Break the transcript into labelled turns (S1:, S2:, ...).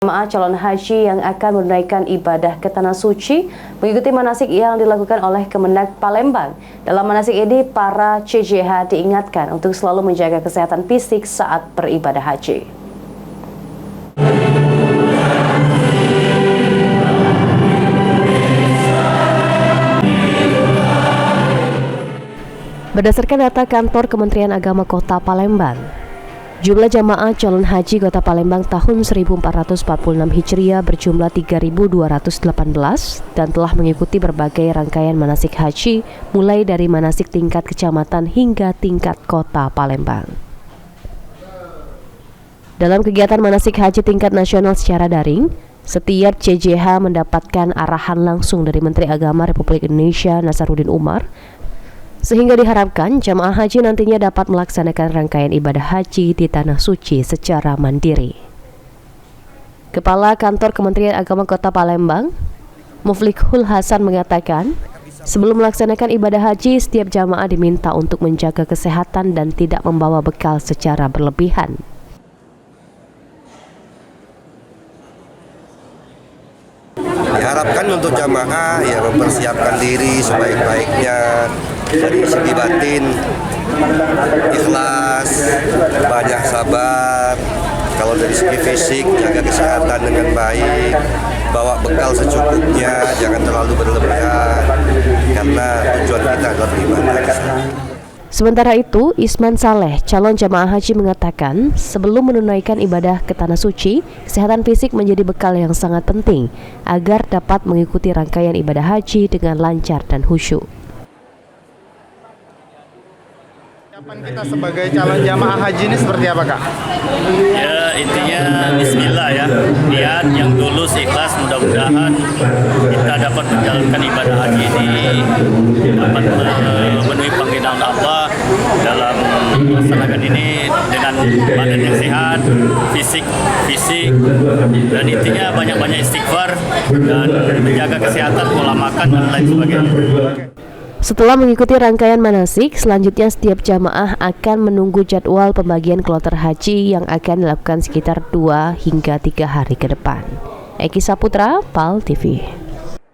S1: Jemaah calon haji yang akan menunaikan ibadah ke Tanah Suci mengikuti manasik yang dilakukan oleh Kemenag Palembang. Dalam manasik ini, para CJH diingatkan untuk selalu menjaga kesehatan fisik saat beribadah haji. Berdasarkan data kantor Kementerian Agama Kota Palembang, jumlah jamaah calon haji Kota Palembang tahun 1446 Hijriah berjumlah 3.218 dan telah mengikuti berbagai rangkaian manasik haji mulai dari manasik tingkat kecamatan hingga tingkat Kota Palembang. Dalam kegiatan manasik haji tingkat nasional secara daring, setiap CJH mendapatkan arahan langsung dari Menteri Agama Republik Indonesia Nasaruddin Umar, sehingga diharapkan jamaah haji nantinya dapat melaksanakan rangkaian ibadah haji di Tanah Suci secara mandiri. Kepala Kantor Kementerian Agama Kota Palembang, Muflikhul Hasan mengatakan, sebelum melaksanakan ibadah haji, setiap jamaah diminta untuk menjaga kesehatan dan tidak membawa bekal secara berlebihan.
S2: Diharapkan untuk jamaah ya mempersiapkan diri sebaik-baiknya dari segi batin, ikhlas, banyak sabar. Kalau dari segi fisik, jaga kesehatan dengan baik, bawa bekal secukupnya, jangan terlalu berlebihan, karena tujuan kita adalah beribadah.
S1: Sementara itu, Isman Saleh, calon jamaah haji mengatakan, sebelum menunaikan ibadah ke Tanah Suci, kesehatan fisik menjadi bekal yang sangat penting agar dapat mengikuti rangkaian ibadah haji dengan lancar dan khusyuk.
S3: Persiapan kita sebagai calon jamaah haji ini seperti apa, Kak?
S4: Ya, intinya bismillah ya. Niat yang tulus, ikhlas, mudah-mudahan kita dapat menjalankan ibadah haji ini, dapat memenuhi panggilan Allah dalam melaksanakan ini dengan badan yang sehat, fisik, dan intinya banyak-banyak istighfar dan menjaga kesehatan, pola makan dan lain sebagainya.
S1: Setelah mengikuti rangkaian manasik, selanjutnya setiap jamaah akan menunggu jadwal pembagian kloter haji yang akan dilakukan sekitar 2 hingga 3 hari ke depan. Eki Saputra, PAL TV.